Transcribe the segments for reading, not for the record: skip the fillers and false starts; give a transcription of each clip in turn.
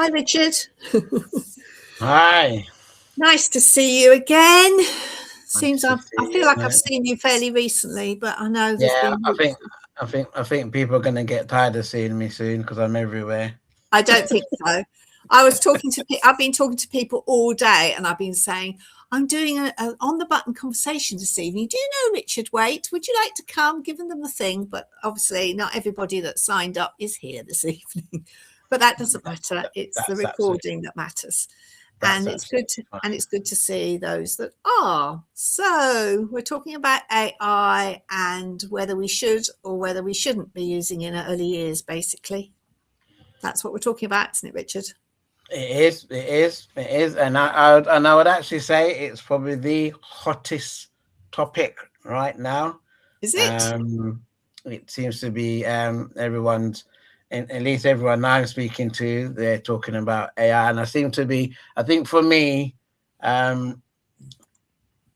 Hi, Richard. Hi. Nice to see you again. Nice to see I feel you, like I've mate. seen you fairly recently, but I know there's Yeah, been I weeks. think I think people are gonna get tired of seeing me soon because I'm everywhere. I don't think so. I've been talking to people all day, and I've been saying I'm doing an on the button conversation this evening. Do you know Richard Waite? Would you like to come? Giving them the thing, but obviously not everybody that signed up is here this evening. But that doesn't matter. It's the That's absolutely recording that matters. that's And it's good absolutely fine. to see those that are. So we're talking about AI and whether we should or whether we shouldn't be using it in early years, basically. That's what we're talking about, isn't it, Richard? It is, and I would actually say it's probably the hottest topic right now. Is it? Um, it seems to be everyone's, at least everyone I'm speaking to, they're talking about AI, and I think for me, um,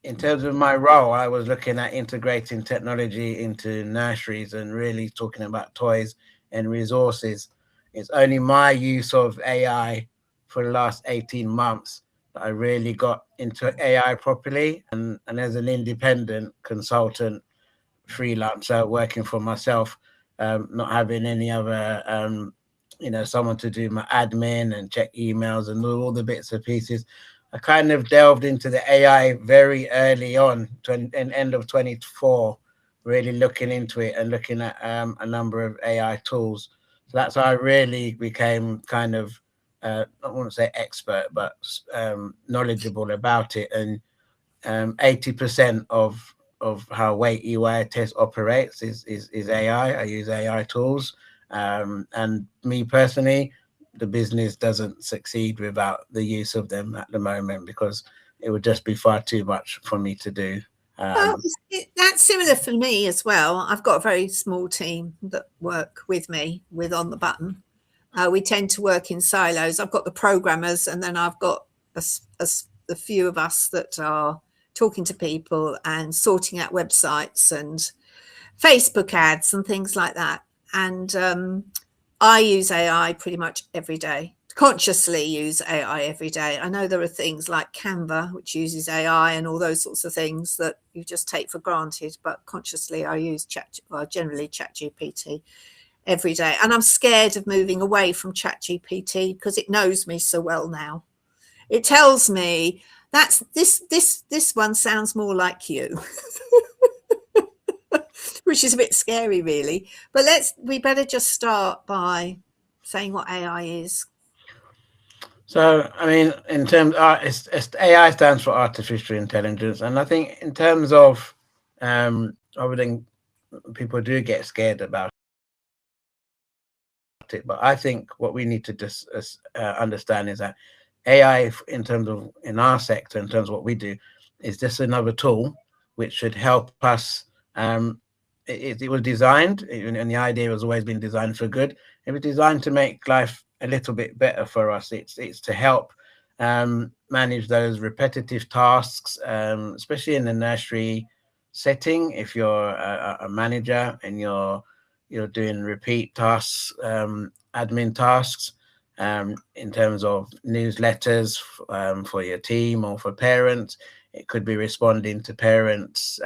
in terms of my role, I was looking at integrating technology into nurseries and really talking about toys and resources. It's only my use of AI for the last 18 months that I really got into AI properly. And as an independent consultant, freelancer, working for myself, not having any other, someone to do my admin and check emails and all the bits and pieces. I kind of delved into the AI very early on, end of 24, really looking into it and looking at a number of AI tools. So that's how I really became kind of, I wouldn't say expert, but knowledgeable about it. And 80% of how Weight EY test operates is AI. I use AI tools. And me personally, the business doesn't succeed without the use of them at the moment because it would just be far too much for me to do. Well, Um, that's similar for me as well. I've got a very small team that work with me with On the Button. We tend to work in silos. I've got the programmers, and then I've got a few of us that are talking to people and sorting out websites and Facebook ads and things like that. And I use AI pretty much every day, consciously use AI every day. I know there are things like Canva, which uses AI and all those sorts of things that you just take for granted, but consciously I use generally ChatGPT every day. And I'm scared of moving away from ChatGPT because it knows me so well now. It tells me that's this one sounds more like you. Which is a bit scary, really. But we better just start by saying what AI is. so, I mean, in terms, it's AI stands for artificial intelligence, and I think in terms of, other than people do get scared about it, but I think what we need to just understand is that AI, in terms of in our sector, in terms of what we do, is just another tool which should help us. It was designed, and the idea has always been designed for good. It was designed to make life a little bit better for us. It's to help manage those repetitive tasks, especially in the nursery setting. If you're a manager and you're doing repeat tasks, admin tasks, in terms of newsletters for your team or for parents. It could be responding to parents'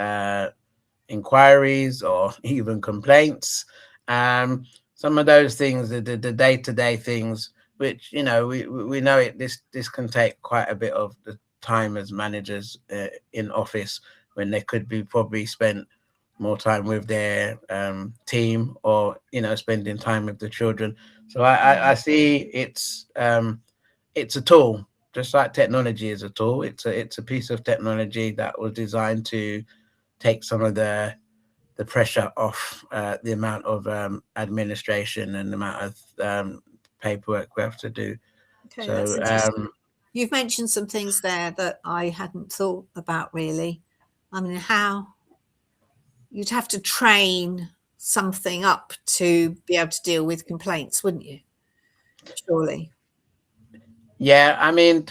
inquiries or even complaints. Some of those things, the day-to-day things, which we know it. This can take quite a bit of the time as managers in office when they could be probably spent more time with their team or spending time with the children. So I see it's a tool, just like technology is a tool. It's a piece of technology that was designed to take some of the pressure off the amount of administration and the amount of paperwork we have to do. Okay, that's So interesting. You've mentioned some things there that I hadn't thought about really. I mean, how you'd have to train something up to be able to deal with complaints, wouldn't you? Surely. yeah, I mean,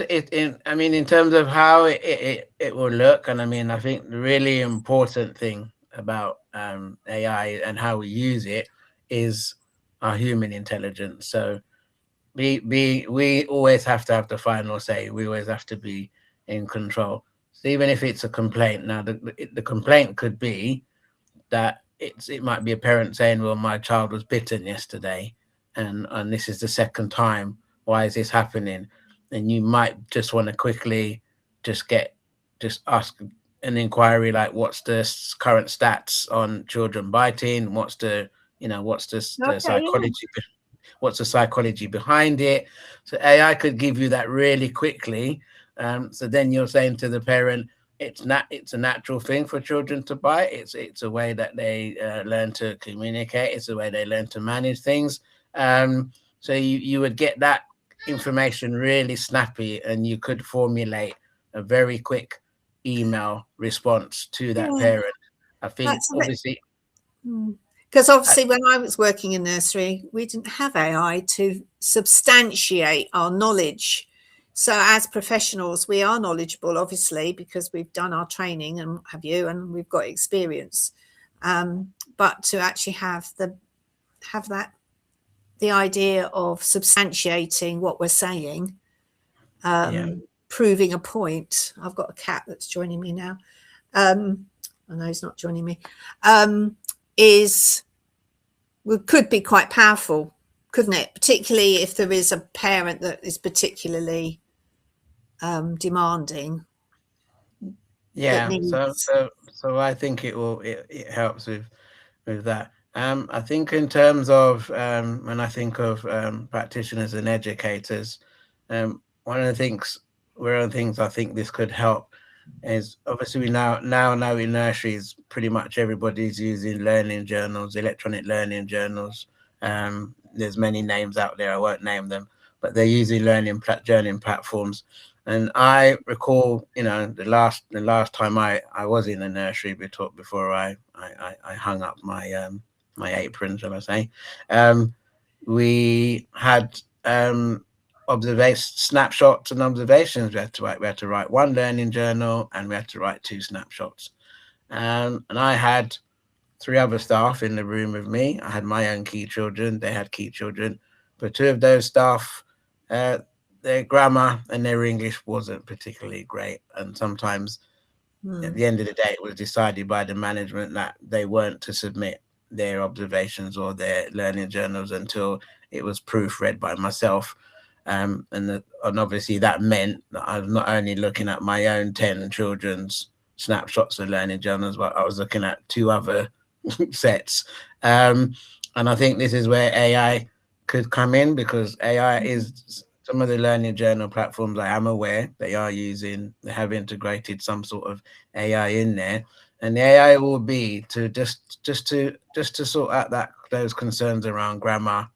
I mean, in terms of how it will look, and I mean, I think the really important thing about AI and how we use it is our human intelligence. So we always have to have the final say. We always have to be in control. So even if it's a complaint, now the complaint could be that it might be a parent saying, well, my child was bitten yesterday, and this is the second time. Why is this happening? And you might just want to quickly just ask an inquiry like, what's the current stats on children biting? What's the psychology? What's the psychology behind it? So AI could give you that really quickly. So then you're saying to the parent, it's a natural thing for children to bite. It's a way that they learn to communicate. It's a way they learn to manage things. So you would get that information really snappy, and you could formulate a very quick email response to that parent. I think obviously. Because obviously when I was working in nursery, we didn't have AI to substantiate our knowledge. So as professionals, we are knowledgeable, obviously, because we've done our training and and we've got experience. But to actually have the idea of substantiating what we're saying, proving a point. I've got a cat that's joining me now. I know he's not joining me. Could be quite powerful, couldn't it? Particularly if there is a parent that is particularly demanding. Yeah, so I think it helps with that. I think in terms of when I think of practitioners and educators, one of the things I think this could help is obviously we now know in nurseries pretty much everybody's using learning journals, electronic learning journals. There's many names out there, I won't name them, but they're using journaling platforms. And I recall, the last time I was in a nursery before I hung up my my apron, shall I say, we had snapshots and observations. We had to write one learning journal, and we had to write 2 snapshots. And I had 3 other staff in the room with me. I had my own key children. They had key children, but 2 of those staff, their grammar and their English wasn't particularly great. And sometimes at the end of the day, it was decided by the management that they weren't to submit their observations or their learning journals until it was proofread by myself. And obviously that meant that I was not only looking at my own 10 children's snapshots of learning journals, but I was looking at 2 other sets. And I think this is where AI could come in, because AI is some of the learning journal platforms I am aware they have integrated some sort of AI in there, and the AI will be to just to sort out those concerns around grammar,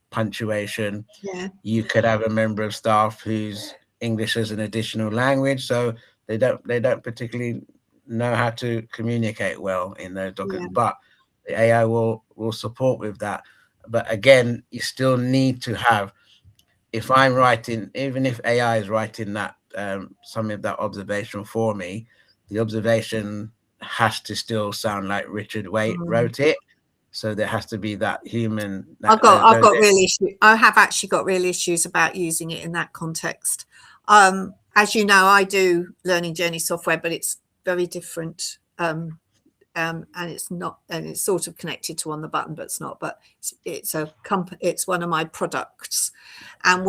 punctuation. You could have a member of staff whose English is an additional language, so they don't particularly know how to communicate well in those documents, but the AI will support with that. But again, you still need to have, if I'm writing, even if AI is writing that some of that observation for me, the observation has to still sound like Richard Waite wrote it. So there has to be that human. I have actually got real issues about using it in that context. As you know, I do learning journey software, but it's very different. And it's sort of connected to On the Button, but it's not. But it's one of my products, and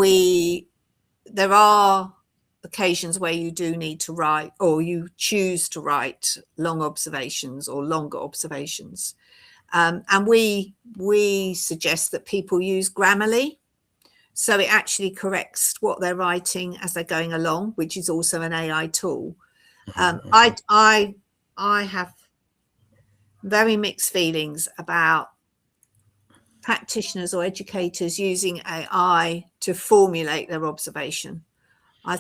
there are occasions where you do need to write, or you choose to write long observations or longer observations, and we suggest that people use Grammarly, so it actually corrects what they're writing as they're going along, which is also an AI tool. I have very mixed feelings about practitioners or educators using AI to formulate their observation. I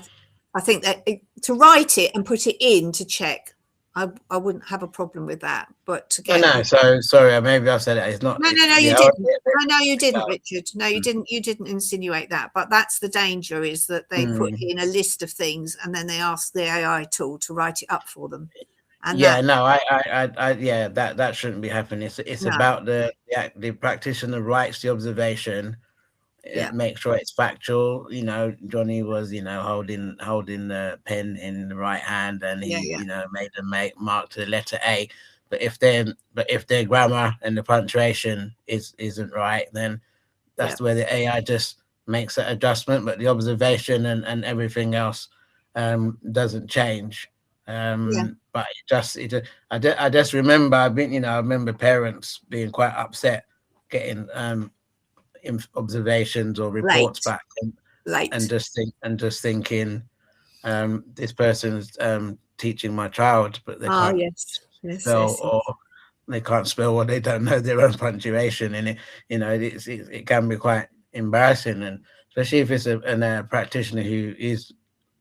think that to write it and put it in to check, I wouldn't have a problem with that. But to get so sorry, maybe I said it. It's not. No, you didn't. No, you didn't, Richard. No, you didn't. You didn't insinuate that. But that's the danger: is that they put in a list of things and then they ask the AI tool to write it up for them. And that shouldn't be happening. It's about the practitioner writes the observation, Yeah. make sure it's factual. You know, Johnny was, you know, holding the pen in the right hand, and Yeah. he, Yeah. you know, made a mark to the letter A. But if their grammar and the punctuation isn't right, then that's where the AI just makes that adjustment. But the observation and everything else doesn't change. But I just remember I remember parents being quite upset getting observations or reports back, and just thinking, this person's teaching my child, but they Oh, can't yes. Yes. spell, Yes. or they can't spell, or they don't know their own punctuation, and it can be quite embarrassing, and especially if it's a practitioner who is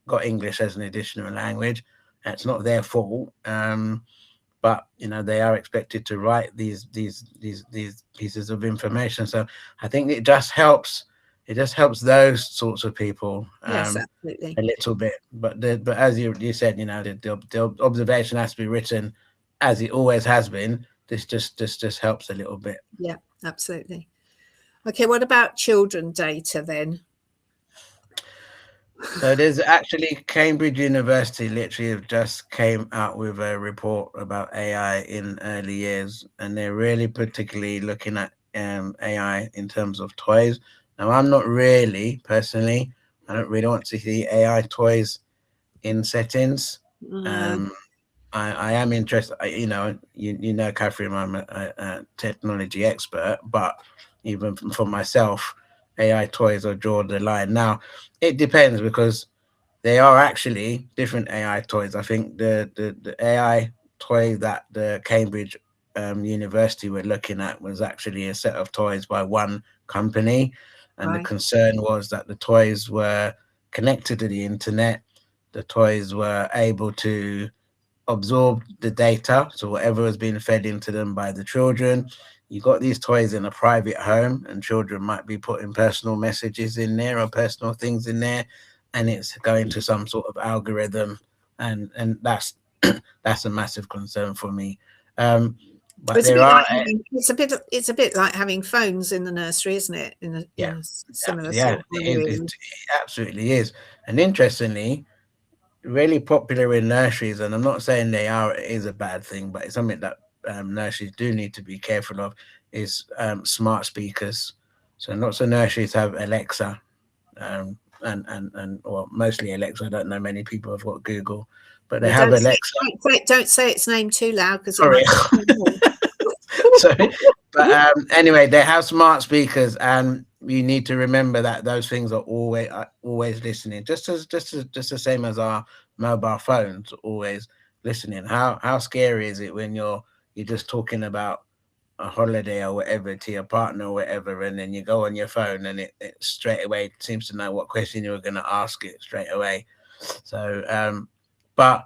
got English as an additional language. It's not their fault. But they are expected to write these pieces of information. So I think it just helps. It just helps those sorts of people Yes, absolutely. a little bit. But as you said, the observation has to be written as it always has been. This just helps a little bit. Yeah, absolutely. Okay, what about children data then? So there's actually Cambridge University literally have just came out with a report about AI in early years, and they're really particularly looking at AI in terms of toys. Now, I'm not really personally, I don't really want to see AI toys in settings. Um, I am interested. Catherine, I'm a technology expert, but even for myself, AI toys will draw the line. Now, it depends because they are actually different AI toys. I think the AI toy that the Cambridge University were looking at was actually a set of toys by one company, and the Right. concern was that the toys were connected to the internet. The toys were able to absorb the data, so whatever was being fed into them by the children. You got these toys in a private home, and children might be putting personal messages in there or personal things in there, and it's going to some sort of algorithm, and that's a massive concern for me. But It's a there bit are like it's a bit like having phones in the nursery, isn't it? In a similar yeah, sort of way, really. it absolutely is. And interestingly, really popular in nurseries, and I'm not saying it is a bad thing, but it's something that nurseries do need to be careful of, is smart speakers. So lots of nurseries have Alexa, and or mostly Alexa. I don't know many people have got Google, but they Yeah, have Alexa. don't say its name too loud because it Sorry. might be. Sorry. But anyway, they have smart speakers, and you need to remember that those things are always listening, just the same as our mobile phones, always listening. How scary is it when you're just talking about a holiday or whatever to your partner or whatever, and then you go on your phone and it straight away seems to know what question you were going to ask it straight away. So but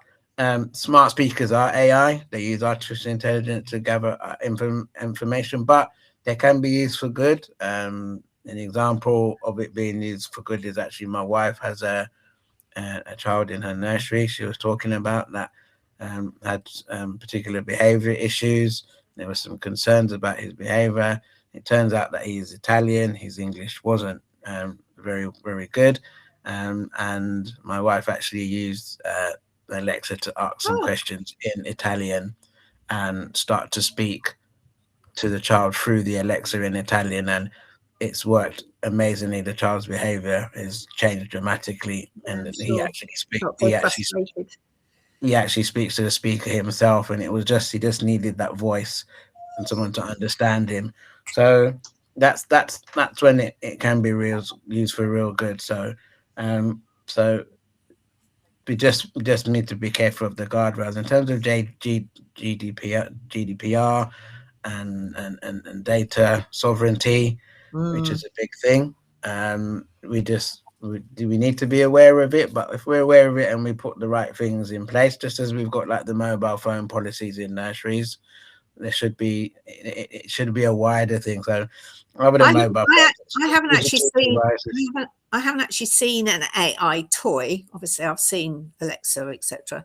smart speakers are AI. They use artificial intelligence to gather information, but they can be used for good. An example of it being used for good is actually my wife has a child in her nursery. She was talking about that had particular behavior issues. There were some concerns about his behavior. It turns out that he is Italian. His English wasn't very, very good. And my wife actually used Alexa to ask some Oh, questions in Italian and start to speak to the child through the Alexa in Italian. And it's worked amazingly. The child's behavior has changed dramatically, yeah, and I'm sure. Not so frustrated. he actually speaks to the speaker himself, and it was just he just needed that voice and someone to understand him. So that's when it can be used for real good. So so we just need to be careful of the guardrails in terms of GDPR and data sovereignty, which is a big thing. We need to be aware of it, but if we're aware of it and we put the right things in place, just as we've got like the mobile phone policies in nurseries, there should be it should be a wider thing. So rather than I, mobile phones, I haven't actually digital seen. devices. I haven't actually seen an AI toy. Obviously, I've seen Alexa, etc.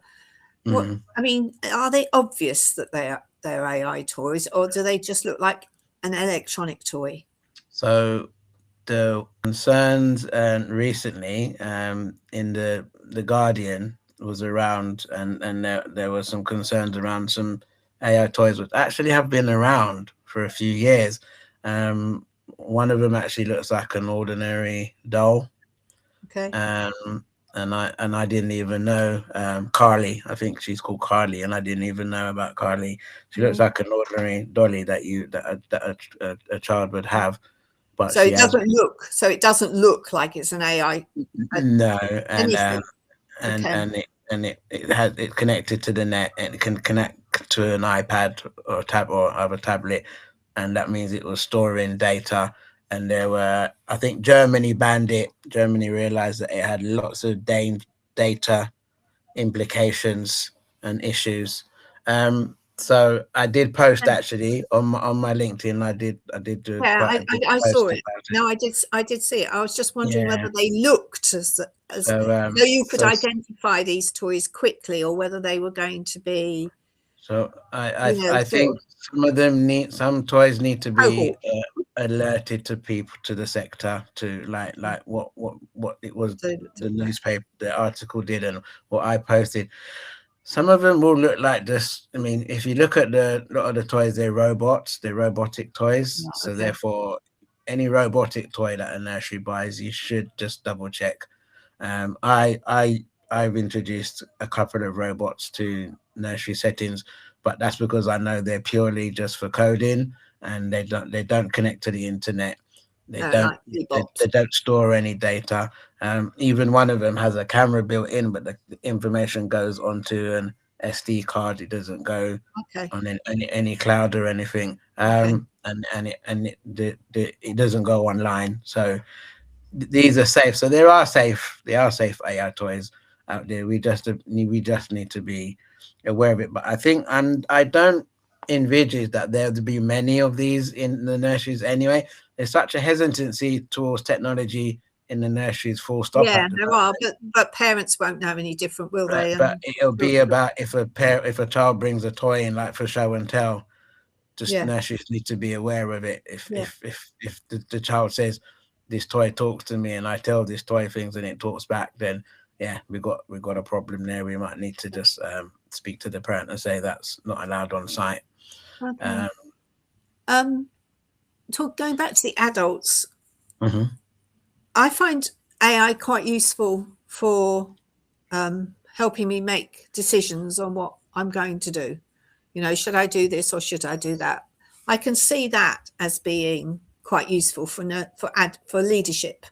What Mhm. I mean, are they obvious that they're AI toys, or do they just look like an electronic toy? So the concerns recently in the Guardian was around, and there were some concerns around some AI toys which actually have been around for a few years. One of them actually looks like an ordinary doll. Okay. And I didn't even know Carly. I think she's called Carly, and I didn't even know about Carly. She looks like an ordinary dolly that a child would have, but So she it has doesn't look like it's an AI. no, and Anything. Okay. it connected to the net, and it can connect to an iPad or a tab or other tablet, and that means it was storing data. And there were, I think Germany banned it. Germany realized that it had lots of data implications and issues. So I did post actually on my LinkedIn. I did do Yeah, quite a big I saw post it. about it. No, I did see it. I was just wondering Yeah. whether they looked as So so you could so identify these toys quickly, or whether they were going to be, So you know, I sort think some toys need to of be cohort. alerted to people, to the sector, to like what it was, So, the newspaper, the article did, and what I posted. Some of them will look like this. I mean, if you look at a lot of the toys, they're robots, they're robotic toys. So okay. therefore, any robotic toy that a nursery buys, you should just double check. I've introduced a couple of robots to nursery settings, but that's because I know they're purely just for coding, and they don't connect to the internet. They No, don't like robots. they don't store any data. Even one of them has a camera built in, but the information goes onto an SD card. It doesn't go Okay. on any cloud or anything. Okay. It doesn't go online. So these are safe. So there are safe AI toys out there. We just need to be aware of it. But I think, and I don't envisage that there to be many of these in the nurseries anyway. There's such a hesitancy towards technology in the nurseries, full stop, Yeah, at the there are, but parents won't know any different, will they? but it'll be about if a child brings a toy in, like for show and tell. Just Yeah. nurseries need to be aware of it. Yeah. If the child says this toy talks to me and I tell this toy things and it talks back, then yeah, we got a problem there. We might need to just speak to the parent and say that's not allowed on site. Okay. Going back to the adults, Mhm. I find AI quite useful for helping me make decisions on what I'm going to do. You know, should I do this or should I do that? I can see that as being quite useful for leadership.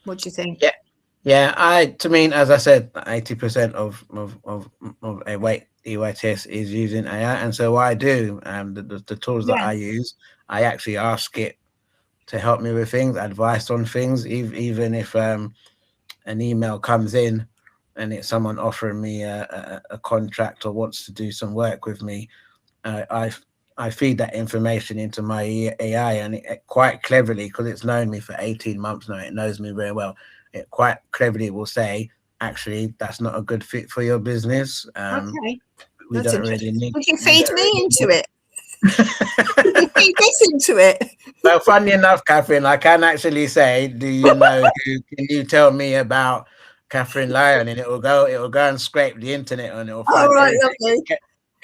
What do you think? Yeah, yeah. To me, as I said, 80% of a weight EYTS is using AI, and so I do. The tools that Yeah. I use, I actually ask it to help me with things, advice on things, even if an email comes in and it's someone offering me a contract or wants to do some work with me. I feed that information into my AI, and it quite cleverly, because it's known me for 18 months now, it knows me very well. It quite cleverly will say, actually, that's not a good fit for your business. Okay. We That's don't really interesting. need. Would you We feed don't me really into need. it? Would you feed this into it? Well, funny enough, Catherine, I can actually say, "Do you know who? Can you tell me about Catherine Lyon?" And it'll go and scrape the internet, and it'll Oh, find right, everything.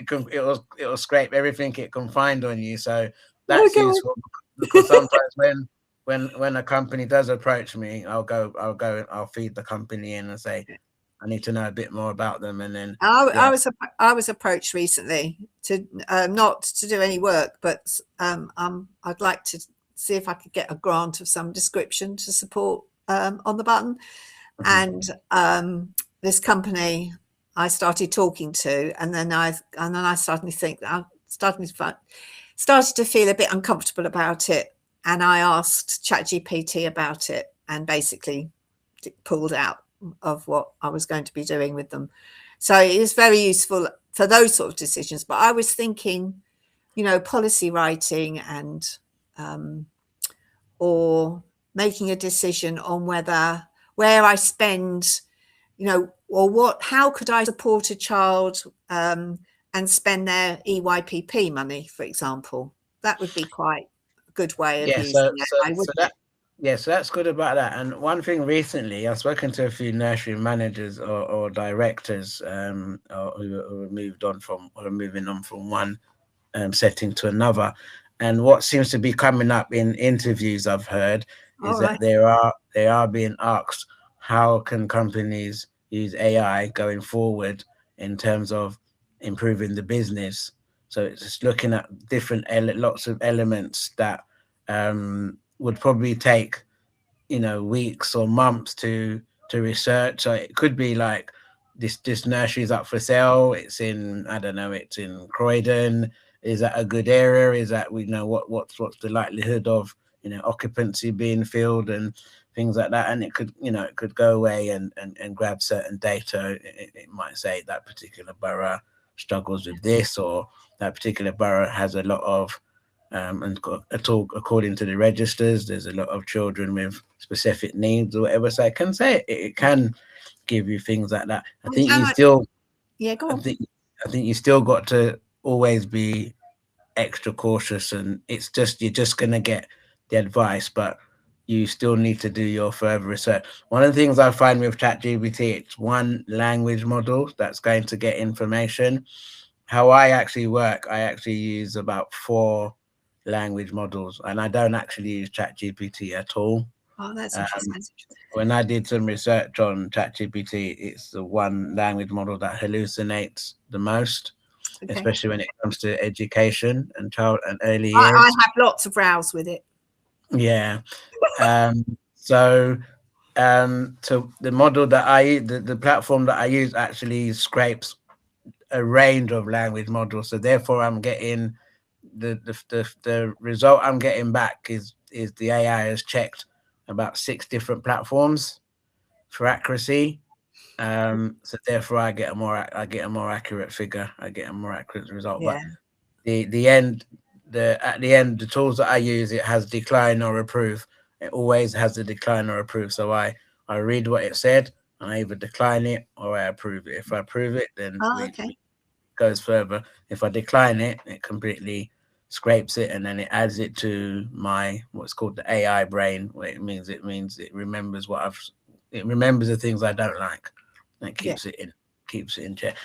lovely. It'll scrape everything it can find on you. So that's Okay. useful, because sometimes when a company does approach me, I'll feed the company in and say, I need to know a bit more about them, and then I was approached recently to not to do any work, but I'd like to see if I could get a grant of some description to support on the button. And this company I started talking to, and then I started to think that I started to feel a bit uncomfortable about it, and I asked ChatGPT about it, and basically pulled out of what I was going to be doing with them. So it is very useful for those sort of decisions. But I was thinking, you know, policy writing and or making a decision on where I spend, you know, or how could I support a child and spend their EYPP money, for example. That would be quite good way of Yeah, using AI, so wouldn't that it? yeah, so that's good about that. And one thing recently, I've spoken to a few nursery managers or directors who have moved on from or are moving on from one setting to another. And what seems to be coming up in interviews I've heard is All that right. they are being asked how can companies use AI going forward in terms of improving the business. So it's just looking at different lots of elements that would probably take weeks or months to research. So it could be like this nursery is up for sale. It's in, I don't know, it's in Croydon. Is that a good area? Is that, we know what's the likelihood of occupancy being filled and things like that? And it could it could go away and grab certain data. It might say that particular borough struggles with this, or that particular borough has a lot of and according to the registers, there's a lot of children with specific needs or whatever. So I can say it can give you things like that. I think you still, Yeah, go I on. think, I think you still got to always be extra cautious, and it's just you're just gonna get the advice, but you still need to do your further research. One of the things I find with ChatGPT, it's one language model that's going to get information. How I actually work, I actually use about 4 language models, and I don't actually use ChatGPT at all. Oh, that's Um, interesting. when I did some research on ChatGPT, it's the one language model that hallucinates the most, Okay. especially when it comes to education and child and early I years. have lots of rows with it. Yeah. So the model that the platform that I use actually scrapes a range of language models. So therefore, I'm getting the result I'm getting back is the AI has checked about 6 different platforms for accuracy. So therefore, I get a more accurate figure. I get a more accurate result. Yeah. But at the end, the tools that I use, it has decline or approve. It always has a decline or approve. So I read what it said, and I either decline it or I approve it. If I approve it, then Oh, we okay. goes further. If I decline it, it completely scrapes it, and then it adds it to my what's called the AI brain, where it means it remembers it remembers the things I don't like, and it Yeah. keeps it in check.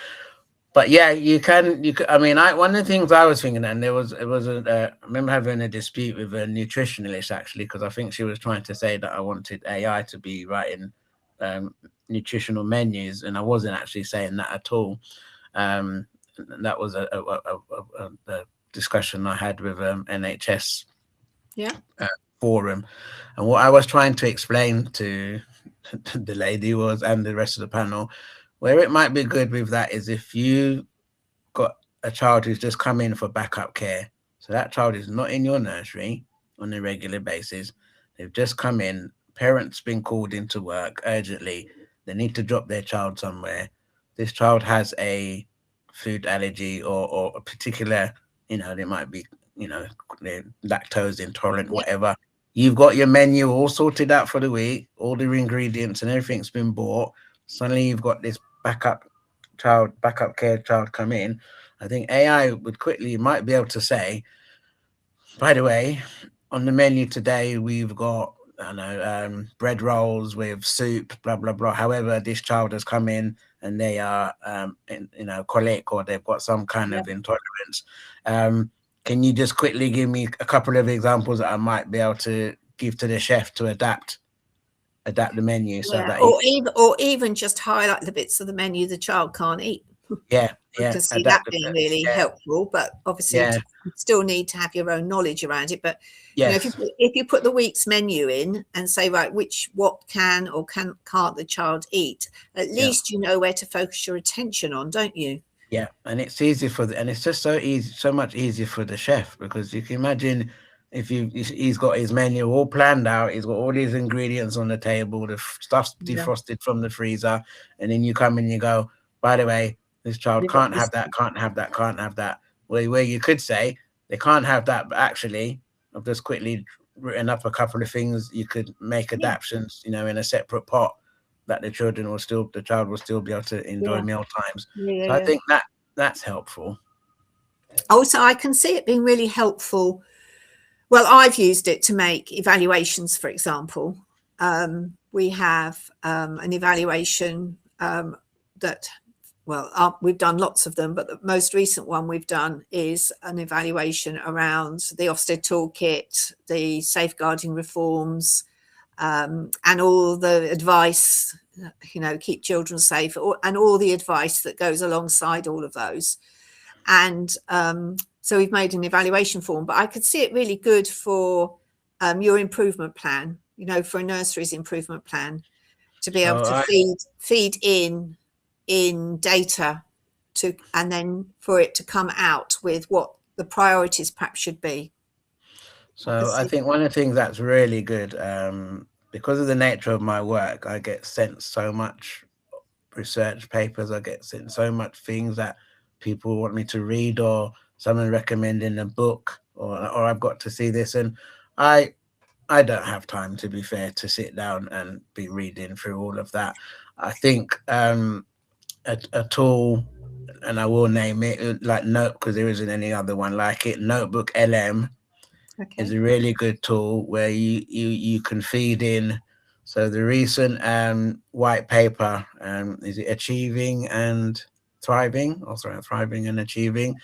But yeah, you can. I mean, one of the things I was thinking, and I remember having a dispute with a nutritionalist actually, because I think she was trying to say that I wanted AI to be writing nutritional menus, and I wasn't actually saying that at all. That was a discussion I had with NHS forum, and what I was trying to explain to the lady was, and the rest of the panel, where it might be good with that is if you got a child who's just come in for backup care. So that child is not in your nursery on a regular basis. They've just come in. Parents been called into work urgently. They need to drop their child somewhere. This child has a food allergy or a particular, they might be, they're lactose intolerant, Yeah. whatever. You've got your menu all sorted out for the week, all the ingredients and everything's been bought. Suddenly you've got this backup care child come in. I think AI might be able to say, by the way, on the menu today we've got, I don't know, bread rolls with soup, blah blah blah. However, this child has come in and they are colic, or they've got some kind of intolerance. Can you just quickly give me a couple of examples that I might be able to give to the chef to adapt the menu so that or even just highlight the bits of the menu the child can't eat. I can see that being really helpful, but obviously you still need to have your own knowledge around it. But if you put the week's menu in and say, right, what can or can't the child eat, at least you know where to focus your attention on, don't you? Yeah, and it's easy and it's just so much easier for the chef, because you can imagine if he's got his menu all planned out, he's got all these ingredients on the table, the stuff's defrosted from the freezer, and then you come and you go, by the way, this child can't have that, can't have that, can't have that. Where you could say they can't have that, but actually I've just quickly written up a couple of things you could make adaptations, in a separate pot, that the child will still be able to enjoy meal times. So I think that's helpful. Also, I can see it being really helpful Well, I've used it to make evaluations, for example. We have an evaluation that, well, we've done lots of them, but the most recent one we've done is an evaluation around the Ofsted toolkit, the safeguarding reforms, and all the advice, keep children safe, and all the advice that goes alongside all of those. And so we've made an evaluation form, but I could see it really good for your improvement plan, for a nursery's improvement plan, to be able to feed in data and then for it to come out with what the priorities perhaps should be. So I think one of the things that's really good, because of the nature of my work, I get sent so much research papers, I get sent so much things that people want me to read, or someone recommending a book, or I've got to see this, and I don't have time, to be fair, to sit down and be reading through all of that. I think a tool, and I will name it, like because there isn't any other one like it, Notebook LM. Okay. Is a really good tool where you can feed in. So the recent white paper, is it Achieving and Thriving? Oh, sorry, Thriving and Achieving,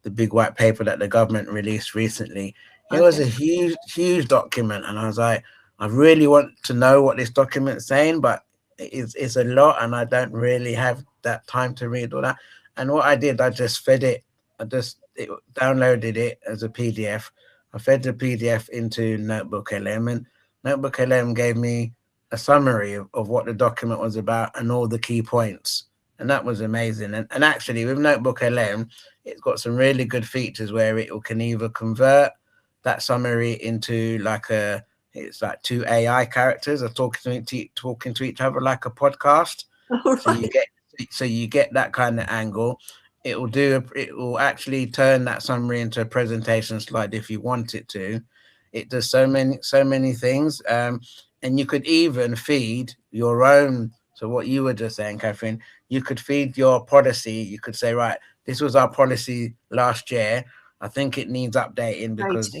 the big white paper that the government released recently. It was a huge document, and I was like, I really want to know what this document's saying, but it's a lot, and I don't really have that time to read all that. And what I did, I just fed it. Downloaded it as a PDF. I fed the PDF into Notebook LM, and Notebook LM gave me a summary of what the document was about and all the key points. And that was amazing. And actually, with Notebook LM, it's got some really good features where it can either convert that summary into it's like two AI characters are talking to each other like a podcast. Right. So you get that kind of angle. It will actually turn that summary into a presentation slide if you want it to. It does so many things. And you could even feed your own. So what you were just saying, Catherine, you could feed your policy. You could say, right, this was our policy last year. I think it needs updating because,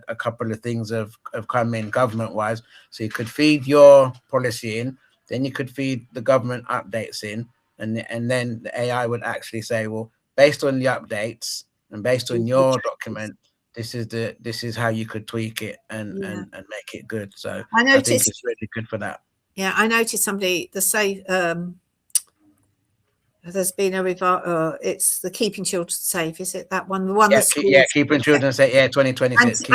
a couple of things have come in government-wise. So you could feed your policy in, then you could feed the government updates in, and then the AI would actually say, well, based on the updates and based on your document, this is how you could tweak it and make it good. So I think it's really good for that. Yeah, I noticed somebody there's been it's the Keeping Children Safe, is it that one? The one Keeping Children Safe. Yeah, 2026.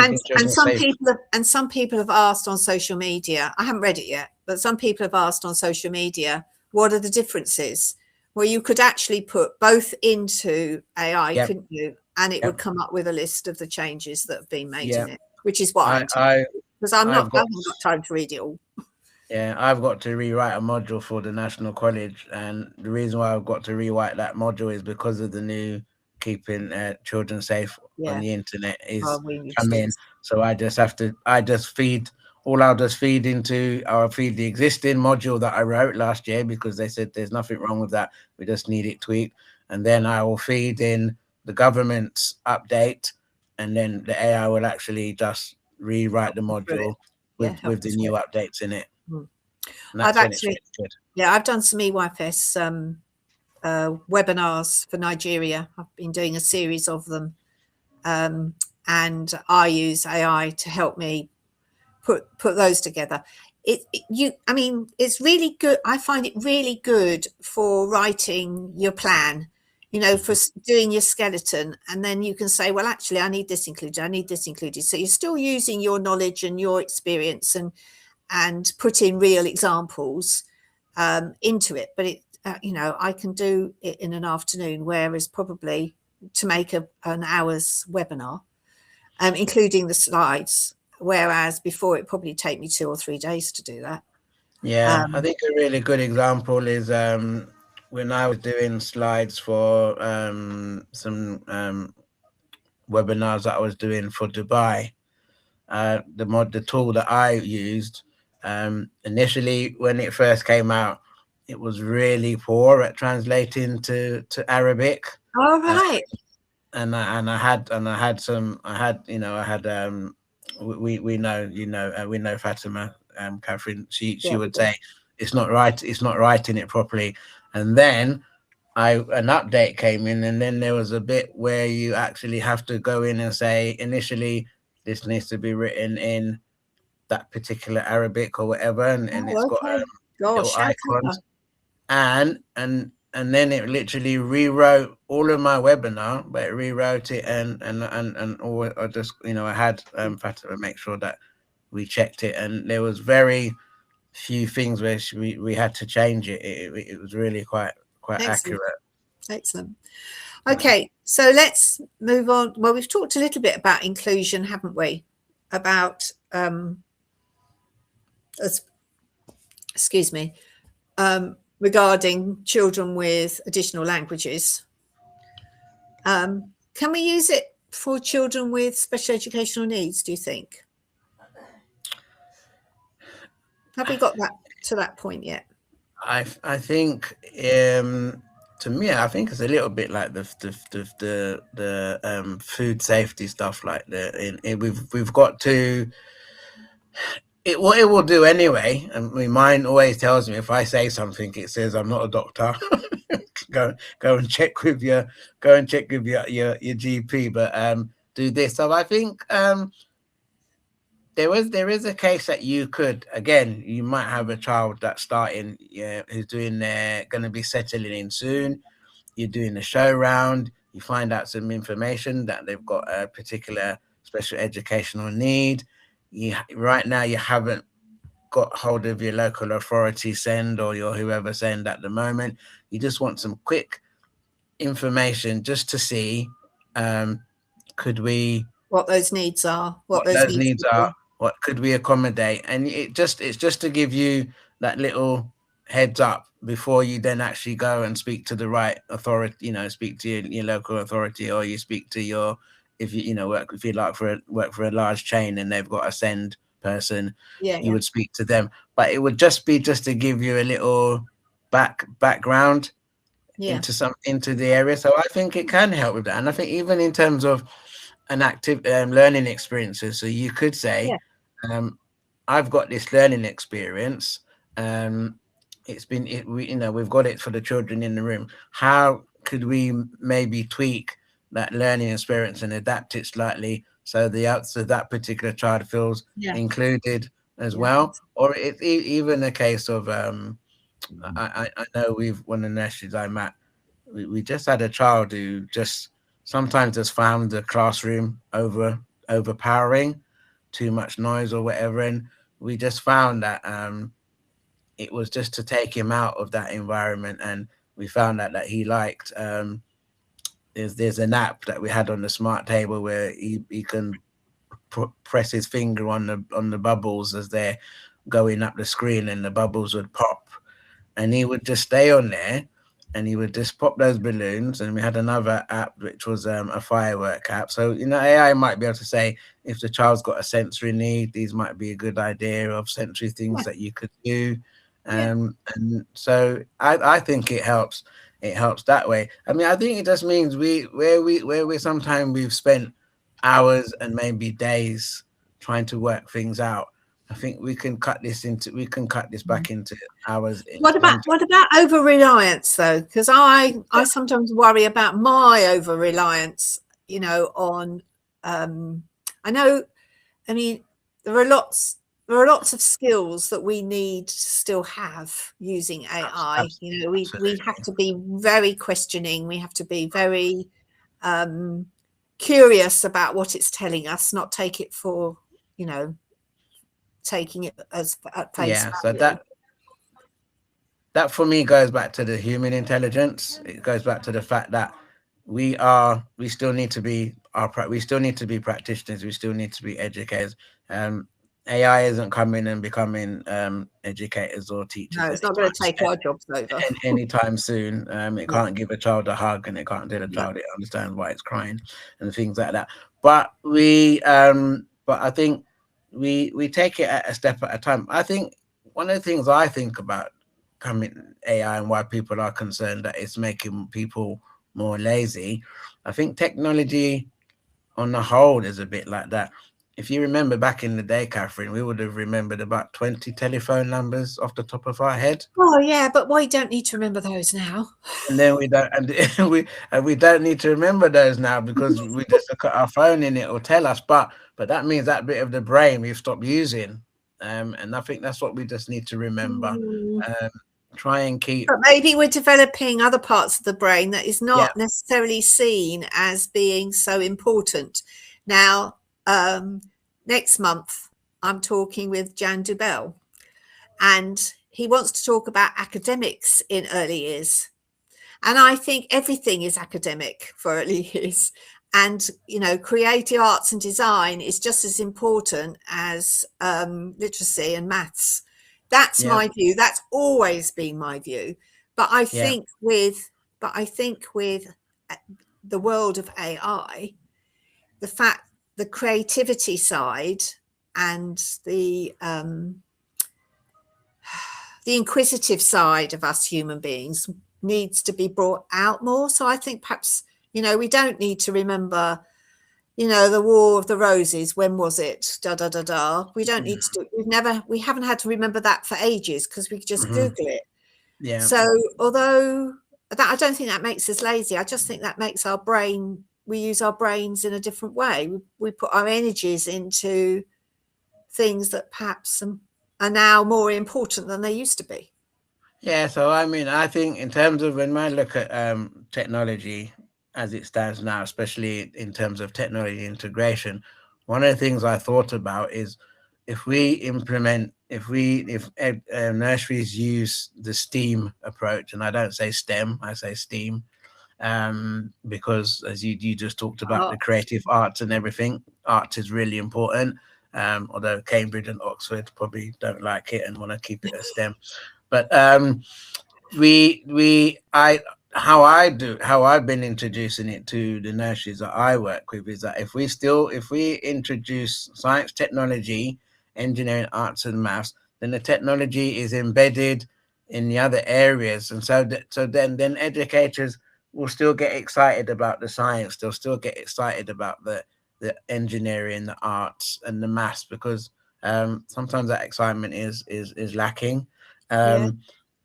And some people have asked on social media. I haven't read it yet, but some people have asked on social media, what are the differences? Well, you could actually put both into AI, couldn't you? And it would come up with a list of the changes that have been made in it, which is what I'm doing, because I haven't got time to read it all. Yeah, I've got to rewrite a module for the National College, and the reason why I've got to rewrite that module is because of the new Keeping Children Safe on the internet is coming. So I'll just feed the existing module that I wrote last year, because they said there's nothing wrong with that. We just need it tweaked. And then I will feed in the government's update, and then the AI will actually just rewrite the module with the new updates in it. I've done some EYFS webinars for Nigeria. I've been doing a series of them, and I use AI to help me put those together. It's really good. I find it really good for writing your plan, for doing your skeleton, and then you can say, well, actually, I need this included. So you're still using your knowledge and your experience and put in real examples into it. But I can do it in an afternoon, whereas probably to make an hour's webinar, including the slides, whereas before it probably take me 2 or 3 days to do that. Yeah, I think a really good example is when I was doing slides for some webinars that I was doing for Dubai. The tool that I used initially, when it first came out, it was really poor at translating to Arabic. All right. And I had we know, we know Fatima, Catherine. She Yeah, we would do. say it's not right. It's not writing it properly, and then an update came in, and then there was a bit where you actually have to go in and say initially this needs to be written in that particular Arabic or whatever, and it's Oh, got okay. little Gosh, how clever. icons, and then it literally rewrote all of my webinar, but it rewrote it and or I just I had Fatima make sure that we checked it, and there was very few things where we had to change it. It was really quite Excellent. accurate. Excellent. Okay, so let's move on. Well, we've talked a little bit about inclusion, haven't we? About excuse me, regarding children with additional languages. Can we use it for children with special educational needs, do you think? Have we got that to that point yet? I think to me, I think it's a little bit like the food safety stuff. Like we've got to. What it will do anyway, and my mind always tells me if I say something, it says I'm not a doctor. go and check with your GP, but do this. So I think there is a case that you could, again, you might have a child that's starting, who's doing going to be settling in soon. You're doing a show round. You find out some information that they've got a particular special educational need. Right now you haven't got hold of your local authority send or your whoever send at the moment. You just want some quick information just to see could we What those needs are, what those needs are, what could we accommodate, and it's just to give you that little heads up before you then actually go and speak to the right authority, speak to your local authority, or you speak to your, if you work, if you like work for a large chain and they've got a send person, you would speak to them. But it would just be to give you a little background into the area. So I think it can help with that, and I think even in terms of an active learning experiences. So you could say, I've got this learning experience. We've got it for the children in the room. How could we maybe tweak that learning experience and adapt it slightly so that particular child feels included as well? Or it's even a case of I know one of the nurseries I'm at, we just had a child who just sometimes just found the classroom overpowering, too much noise or whatever, and we just found that it was just to take him out of that environment, and we found out that he liked there's an app that we had on the smart table where he can press his finger on the bubbles as they're going up the screen, and the bubbles would pop, and he would just stay on there and he would just pop those balloons. And we had another app which was a firework app. So AI might be able to say if the child's got a sensory need, these might be a good idea of sensory things that you could do. And so I think it helps that way. I mean, I think it just means where sometimes we've spent hours and maybe days trying to work things out. I think we can cut this back into hours. What about over-reliance though? Because I sometimes worry about my over-reliance, on I mean there are lots of skills that we need to still have using AI. We have to be very questioning, we have to be very curious about what it's telling us, not take it for, taking it as at face value. So that for me goes back to the human intelligence. It goes back to the fact that we still need to be practitioners, we still need to be educators. AI isn't coming and becoming educators or teachers. No, it's not going to take our jobs over anytime soon. It can't give a child a hug, and it can't tell a child it understands why it's crying and things like that. But I think we take it a step at a time. I think one of the things I think about coming AI and why people are concerned that it's making people more lazy, I think technology on the whole is a bit like that. if you remember back in the day, Catherine, we would have remembered about 20 telephone numbers off the top of our head. Oh yeah, but we don't need to remember those now. And then we don't, and we don't need to remember those now because we just look at our phone and it will tell us. But that means that bit of the brain we've stopped using, and I think that's what we just need to remember. Try and keep. But maybe we're developing other parts of the brain that is not Yeah. necessarily seen as being so important. Now, next month, I'm talking with Jan Dubell, and he wants to talk about academics in early years. And I think everything is academic for early years. And, you know, creative arts and design is just as important as literacy and maths. That's my view. That's always been my view. But I think with the world of AI, the creativity side and the inquisitive side of us human beings needs to be brought out more. So I think perhaps, you know, we don't need to remember, you know, the War of the Roses. When was it? Da da da da. We don't need to. We haven't had to remember that for ages because we could just Google it. Yeah. So although that, I don't think that makes us lazy. I just think that makes our brain. We use our brains in a different way. We put our energies into things that perhaps are now more important than they used to be. Yeah, so I mean, I think in terms of when I look at technology as it stands now, especially in terms of technology integration, one of the things I thought about is if nurseries use the STEAM approach, and I don't say STEM, I say STEAM, because as you just talked about the creative arts and everything, art is really important. Although Cambridge and Oxford probably don't like it and want to keep it as STEM. But how I've been introducing it to the nurseries that I work with is that if we introduce science, technology, engineering, arts, and maths, then the technology is embedded in the other areas, and so then educators will still get excited about the science. They'll still get excited about the engineering, the arts, and the maths because sometimes that excitement is lacking.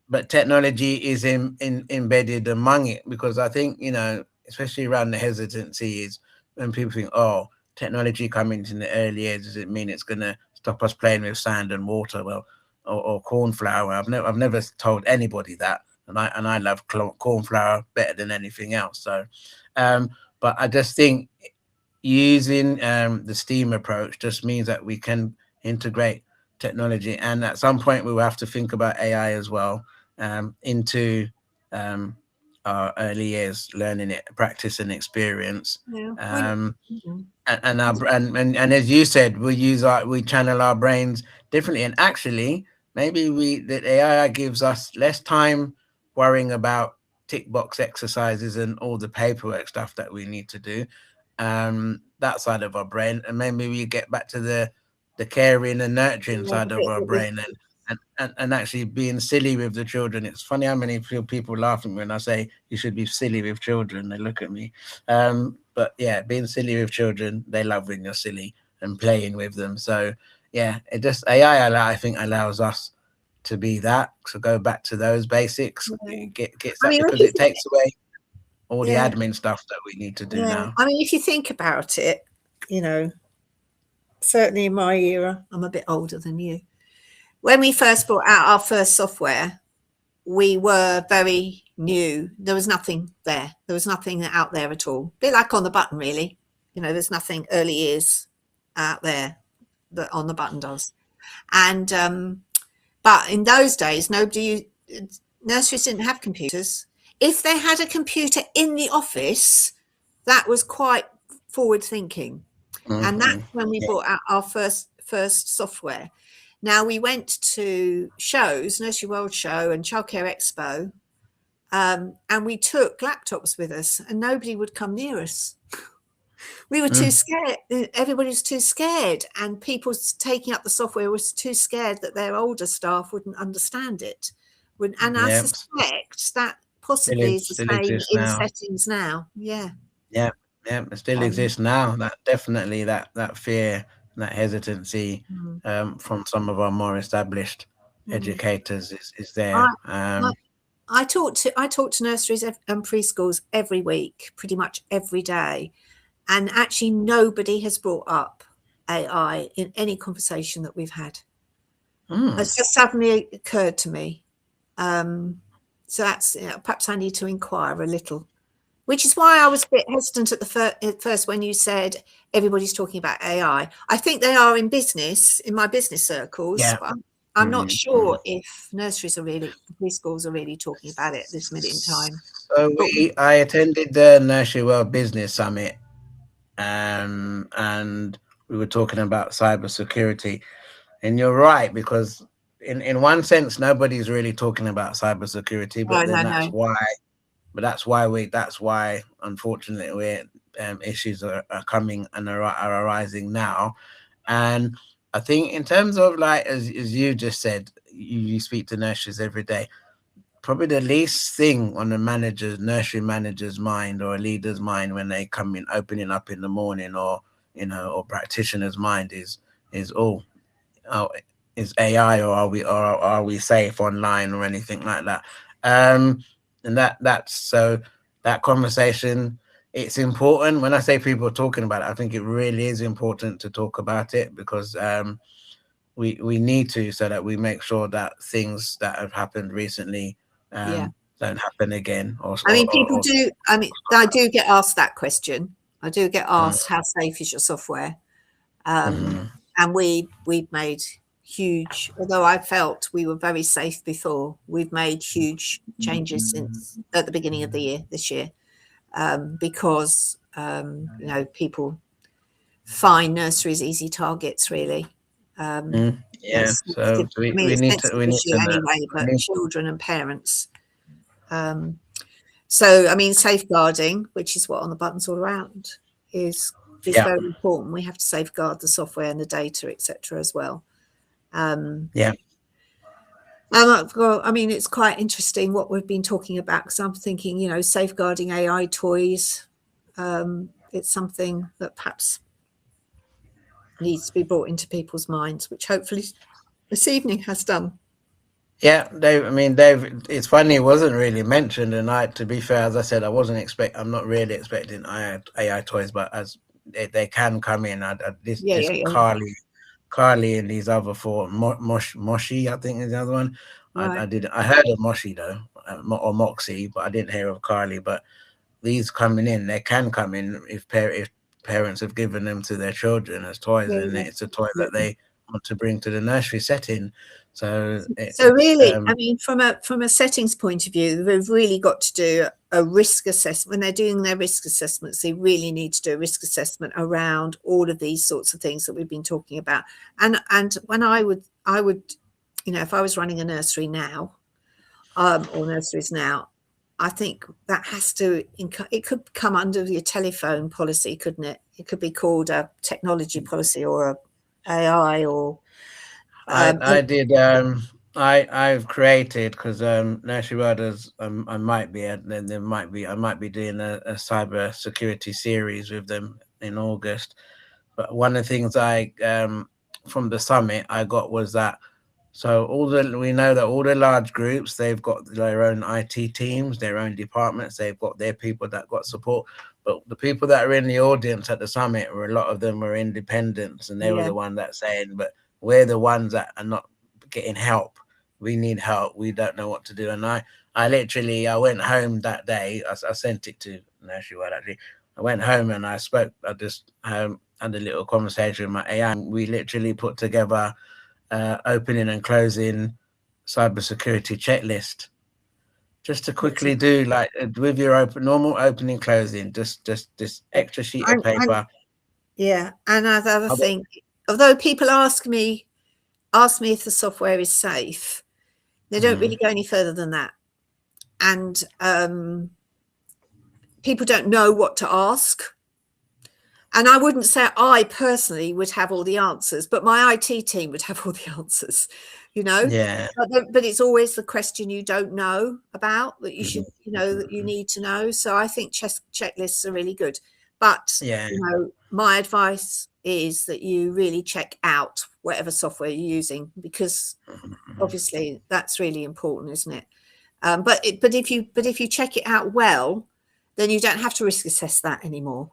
But technology is embedded among it because I think, you know, especially around the hesitancy is when people think, oh, technology coming in the early years, does it mean it's going to stop us playing with sand and water? Well, or corn flour. I've never told anybody that, and I love corn flour better than anything else. So, but I just think using the STEAM approach just means that we can integrate technology, and at some point we will have to think about AI as well into our early years, learning it, practice, and experience. And as you said, we channel our brains differently, and actually maybe the AI gives us less time worrying about tick box exercises and all the paperwork stuff that we need to do, that side of our brain, and maybe we get back to the caring and nurturing side of our brain, and actually being silly with the children. It's funny how many people laugh at me when I say you should be silly with children. They look at me, but yeah, being silly with children, they love when you're silly and playing with them. So yeah, it just AI I think allows us to be that, to go back to those basics. It gets that, because it takes away all the admin stuff that we need to do now. I mean, if you think about it, you know, certainly in my era, I'm a bit older than you. When we first brought out our first software, we were very new. There was nothing there. There was nothing out there at all. A bit like On the Button, really. You know, there's nothing early years out there that On the Button does. And but in those days, nurseries didn't have computers. If they had a computer in the office, that was quite forward thinking. And that's when we brought out our first software. Now, we went to shows, Nursery World Show and Childcare Expo, and we took laptops with us, and nobody would come near us. We were too scared. Everybody was too scared, and people taking up the software was too scared that their older staff wouldn't understand it. And I suspect that possibly is the same in settings now. Yeah. It still exists now. That definitely that fear hesitancy from some of our more established educators is there. I talk to nurseries and preschools every week, pretty much every day, and actually nobody has brought up AI in any conversation that we've had. It's just suddenly occurred to me. So that's, perhaps I need to inquire a little, which is why I was a bit hesitant at first when you said everybody's talking about AI. I think they are in my business circles. Yeah. But I'm not sure if preschools are really talking about it at this minute in time. So I attended the Nursery World Business Summit, and we were talking about cybersecurity. And you're right, because in one sense, nobody's really talking about cybersecurity, but then that's why unfortunately issues are coming and are arising now. And I think in terms of, like, as you just said, you speak to nurseries every day. Probably the least thing on the nursery manager's mind or a leader's mind when they come in, opening up in the morning, or or practitioner's mind is is AI, or are we safe online or anything like that. And that's so that conversation, it's important. When I say people are talking about it, I think it really is important to talk about it, because we need to, so that we make sure that things that have happened recently don't happen again. People do. I do get asked that question. I do get asked, how safe is your software? And we've made huge, although I felt we were very safe before, we've made huge changes since at the beginning of the year, this year, because people find nurseries easy targets, really. So we need to anyway, but children and parents. So safeguarding, which is what On the Button's all around, is very important. We have to safeguard the software and the data, etc., as well. It's quite interesting what we've been talking about, because I'm thinking, safeguarding AI toys. It's something that perhaps needs to be brought into people's minds, which hopefully this evening has done. Yeah, Dave. It's funny, it wasn't really mentioned, and to be fair, as I said, I'm not really expecting AI toys, but as they can come in. Carly and these other four, Moshi, I think is the other one. Right. I heard of Moshi though, or Moxie, but I didn't hear of Carly. But these coming in, they can come in if parents have given them to their children as toys, and it's a toy that they want to bring to the nursery setting. So really, from a settings point of view, they've really got to do a risk assessment. When they're doing their risk assessments, they really need to do a risk assessment around all of these sorts of things that we've been talking about. And when I would, if I was running a nursery now, or nurseries now, I think that has to, it could come under your telephone policy, couldn't it? It could be called a technology policy or a AI, or I've created, because Nursery World I might be doing a cyber security series with them in August. But one of the things from the summit I got was that, so we know that all the large groups, they've got their own IT teams, their own departments, they've got their people that got support. But the people that are in the audience at the summit, a lot of them were independents, and they were the one that saying, but we're the ones that are not getting help. We need help. We don't know what to do. And I went home that day. I sent it to Nursery World, actually. I went home and I spoke. I just had a little conversation with my AI. We literally put together opening and closing cybersecurity checklist, just to quickly do, like, with your normal opening, closing, just this extra sheet of paper. And another thing, although people ask me if the software is safe, they don't really go any further than that. And people don't know what to ask. And I wouldn't say I personally would have all the answers, but my IT team would have all the answers, Yeah. But it's always the question you don't know about that you should, that you need to know. So I think checklists are really good. But, my advice is that you really check out whatever software you're using, because obviously that's really important, isn't it? But if you check it out well, then you don't have to risk assess that anymore,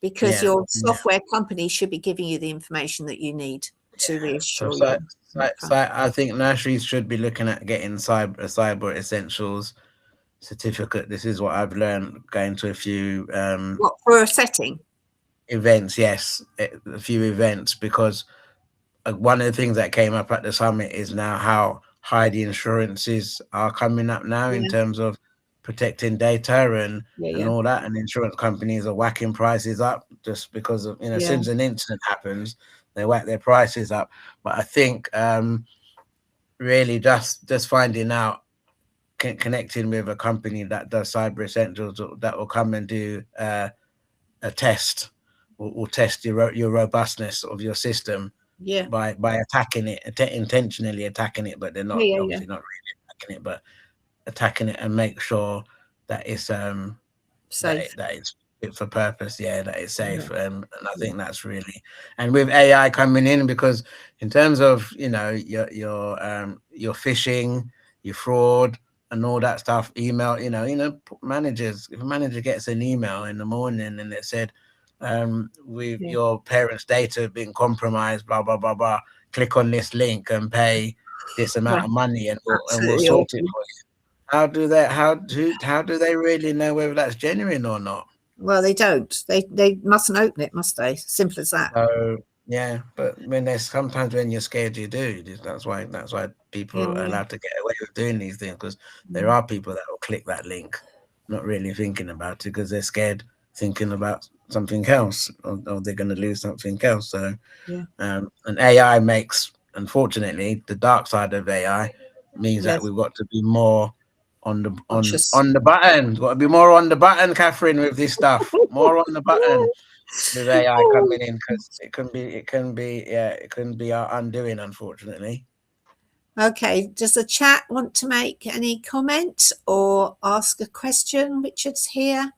because your software company should be giving you the information that you need to reassure you. So I think nurseries should be looking at getting cyber essentials certificate. This is what I've learned going to a few What, for a setting? Events, yes, a few events, because one of the things that came up at the summit is now how high the insurances are coming up now in terms of protecting data and all that, and insurance companies are whacking prices up just because of, as soon as an incident happens, they whack their prices up. But I think really just finding out, connecting with a company that does cyber essentials that will come and do a test, will test your robustness of your system by attacking it, intentionally attacking it, but they're not obviously not really attacking it, but attacking it and make sure that it's safe, that it's fit for purpose, that it's safe. And I think that's really, and with AI coming in, because in terms of your phishing, your fraud and all that stuff, email, managers, if a manager gets an email in the morning and it said with your parents' data being compromised, blah blah blah blah, click on this link and pay this amount of money and we'll sort it for you. How do they really know whether that's genuine or not? Well, they don't. They mustn't open it, must they? Simple as that. So but when there's sometimes when you're scared, you do. That's why people are allowed to get away with doing these things, because there are people that will click that link, not really thinking about it, because they're scared, thinking about something else, or they're going to lose something else. So, and AI makes, unfortunately, the dark side of AI means that we've got to be more on the button. Got to be more on the button, Catherine, with this stuff. More on the button with AI coming in, because it can be our undoing, unfortunately. Okay, does the chat want to make any comment or ask a question? Richard's here.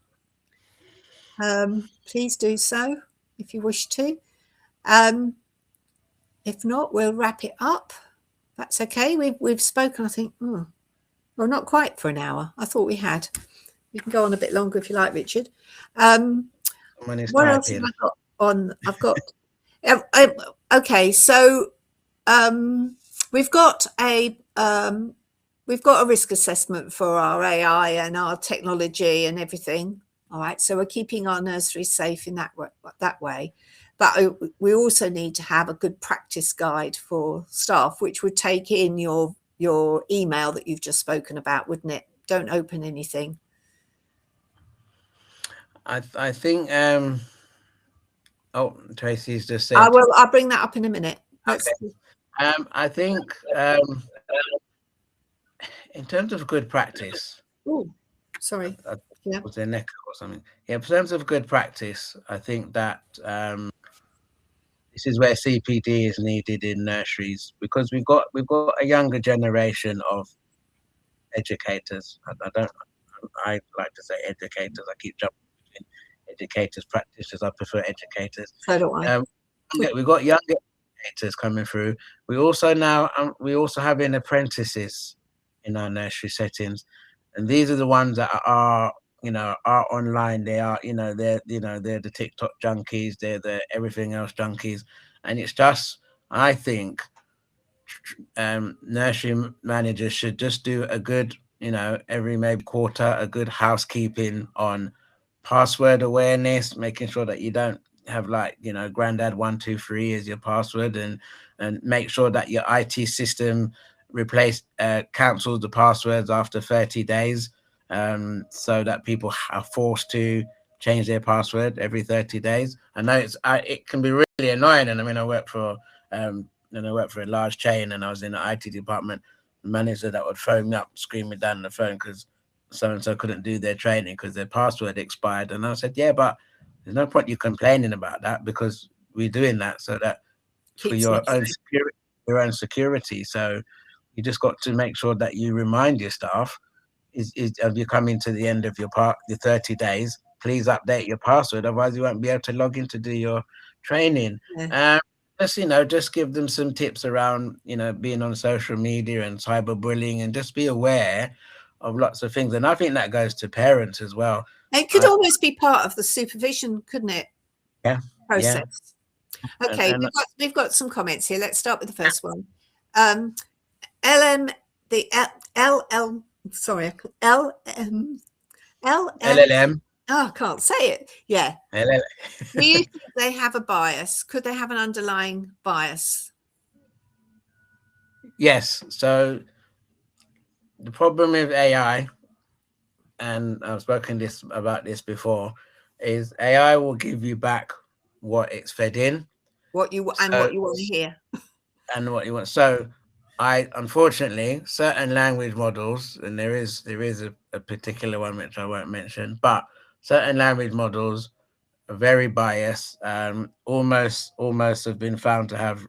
Please do so if you wish to. If not, we'll wrap it up. That's okay. We've spoken, I think, well, not quite for an hour. I thought we had. We can go on a bit longer if you like, Richard. What else have I got on? I've got okay. So we've got a risk assessment for our AI and our technology and everything. All right. So we're keeping our nursery safe in that way. But we also need to have a good practice guide for staff, which would take in your email that you've just spoken about, wouldn't it? Don't open anything. I think Tracy's just said I'll bring that up in a minute. Okay. I think in terms of good practice, sorry, was there an echo or something? In terms of good practice, I think that this is where CPD is needed in nurseries, because we've got a younger generation of educators. I like to say educators. I keep jumping between educators, practitioners. I prefer educators. So do I. We've got younger educators coming through. We also have apprentices in our nursery settings, and these are the ones that are online. They are they're the TikTok junkies. They're the everything else junkies, and it's just, I think nursery managers should just do a good, every maybe quarter, a good housekeeping on password awareness, making sure that you don't have granddad 123 as your password, and make sure that your IT system cancels the passwords after 30 days, so that people are forced to change their password every 30 days. I know it can be really annoying, and I mean, I work for a large chain, and I was in the IT department. The manager that would phone me up, screaming down the phone because so-and-so couldn't do their training because their password expired. And I said, yeah, but there's no point you complaining about that, because we're doing that so that for your own security. So you just got to make sure that you remind your staff, is you coming to the end of your 30 days, please update your password, otherwise you won't be able to log in to do your training. Yeah. Just just give them some tips around being on social media and cyberbullying, and just be aware of lots of things. And I think that goes to parents as well. It could almost be part of the supervision, couldn't it? Yeah. Process. Yeah. Okay, we've got some comments here. Let's start with the first one. LM the LL sorry LM LLM. Oh, I can't say it. Yeah. LLM. Do you think they have a bias? Could they have an underlying bias? Yes. So the problem with AI, and I've spoken about this before, is AI will give you back what it's fed in, what you want to hear, and what you want. So, unfortunately, certain language models, and there is a particular one which I won't mention, but certain language models are very biased. Almost have been found to have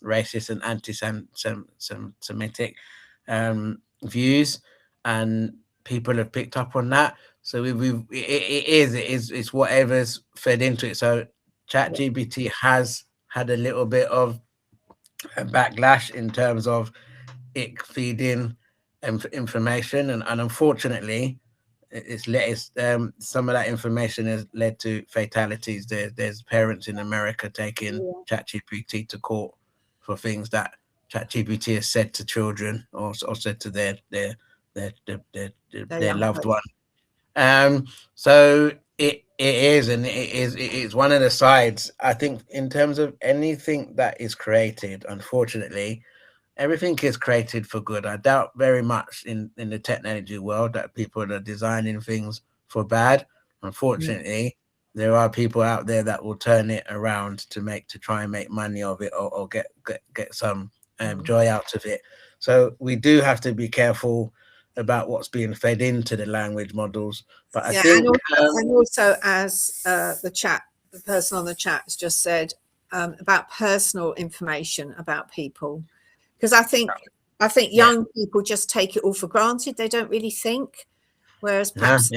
racist and anti-Semitic views, and people have picked up on that. So it's whatever's fed into it. So ChatGPT has had a little bit of a backlash in terms of it feeding information, and unfortunately, some of that information has led to fatalities. There's parents in America taking ChatGPT to court for things that ChatGPT has said to children or said to their loved one. So it is one of the sides. I think in terms of anything that is created, unfortunately, everything is created for good. I doubt very much in the technology world that people are designing things for bad. Unfortunately, there are people out there that will turn it around to try and make money of it, or get some joy out of it. So we do have to be careful about what's being fed into the language models. But I think, and also as the person on the chat has just said, about personal information about people. Because I think young people just take it all for granted. They don't really think, whereas perhaps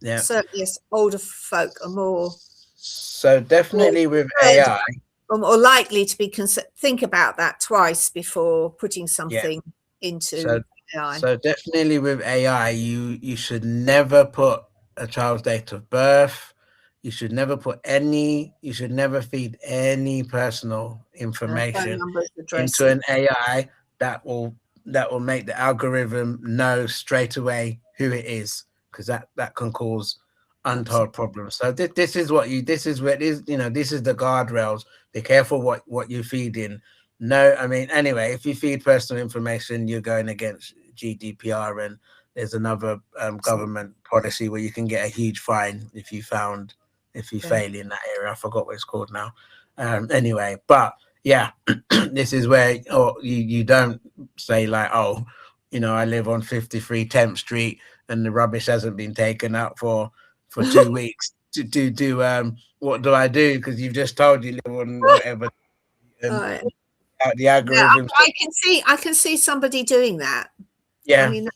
certainly as older folk are more. So definitely with AI, or more likely to be think about that twice before putting something into AI. So definitely with AI, you should never put a child's date of birth. You should never feed any personal information into an AI that will make the algorithm know straight away who it is, because that can cause untold problems. So this is where it is, this is the guardrails. Be careful what you feed in. No, I mean, anyway, if you feed personal information, you're going against GDPR, and there's another government policy where you can get a huge fine if you fail in that area. I forgot what it's called now. Anyway, but yeah, this is where you don't say like, oh, I live on 53 10th Street and the rubbish hasn't been taken out for 2 weeks. What do I do? Because you've just told you live on whatever. The algorithm. I can see somebody doing that. Yeah, I mean,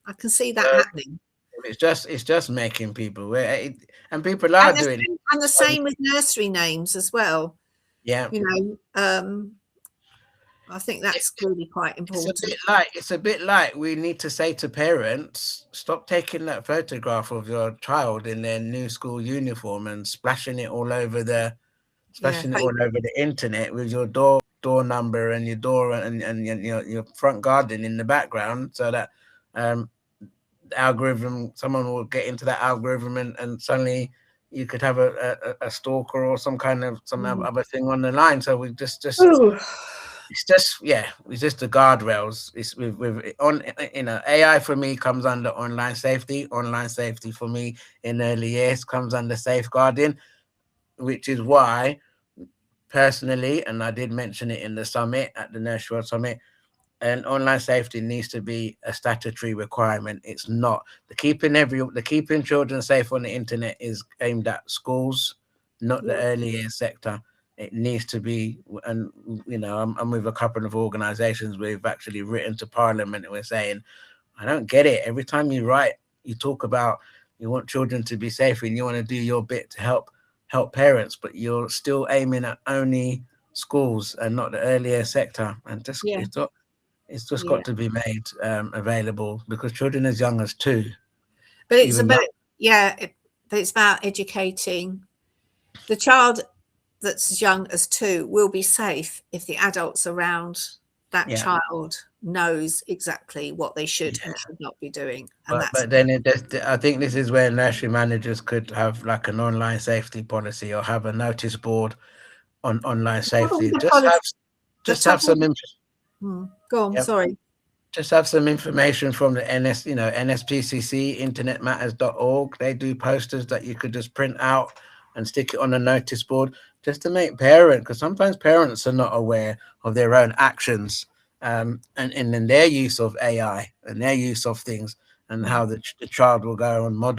I can see that happening. It's just making people, and people are doing it. And the same with nursery names as well. Yeah, I think that's really quite important. It's a bit like we need to say to parents, stop taking that photograph of your child in their new school uniform and splashing it all over the internet with your door number and your door and your front garden in the background, so that someone will get into that algorithm and suddenly you could have a stalker or some other thing on the line. So we just it's just the guardrails. It's with AI for me comes under online safety. Online safety for me in early years comes under safeguarding, which is why personally, and I did mention it in the summit at the Nursery World Summit, and online safety needs to be a statutory requirement. It's not the keeping children safe on the internet is aimed at schools, not the early years sector. It needs to be, and I'm with a couple of organizations. We've actually written to Parliament and we're saying, I don't get it. Every time you talk about you want children to be safe and you want to do your bit to help help parents, but you're still aiming at only schools and not the earlier sector. And just Yeah. it's just Yeah. got to be made available, because children as young as 2. But it's Even about, but it's about educating the child that's as young as 2 will be safe if the adults around that Yeah. child knows exactly what they should Yeah. and should not be doing. And But then I think this is where nursery managers could have like an online safety policy, or have a notice board on online safety. the Just have some go on, Yep. sorry. Just have some information from the NSPCC, internetmatters.org. They do posters that you could just print out and stick it on a notice board, just to make because sometimes parents are not aware of their own actions, and in their use of AI and their use of things, and how the child will go away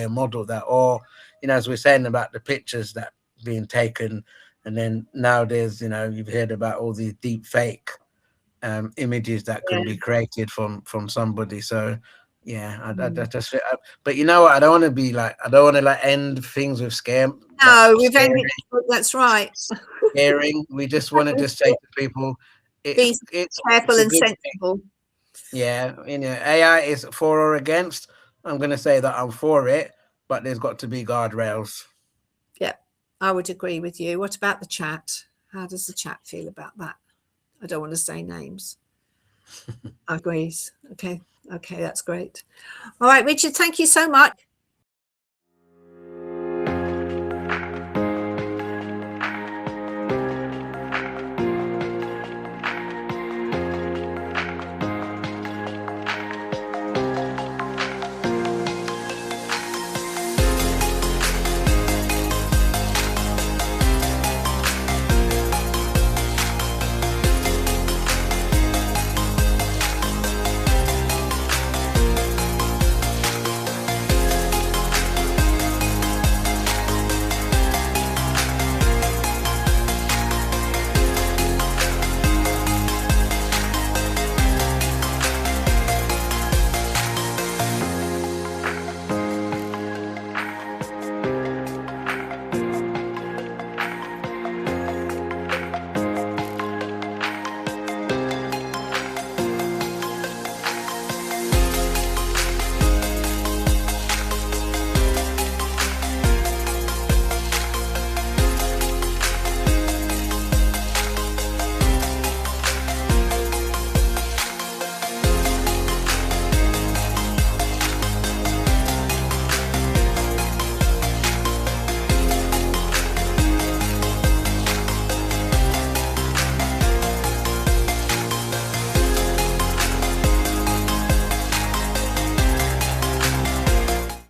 and model that. Or, as we're saying about the pictures that being taken, and then now there's, you've heard about all these deep fake images that can be created from somebody. So I just but you know what, I don't want to end things with scam. No, we've ended. That's right. Scaring. We just want to just say to people, Be careful and sensible. Yeah, AI is for or against. I'm going to say that I'm for it, but there's got to be guardrails. Yeah, I would agree with you. What about the chat? How does the chat feel about that? I don't want to say names. Agrees. Okay, that's great. All right, Richard, thank you so much.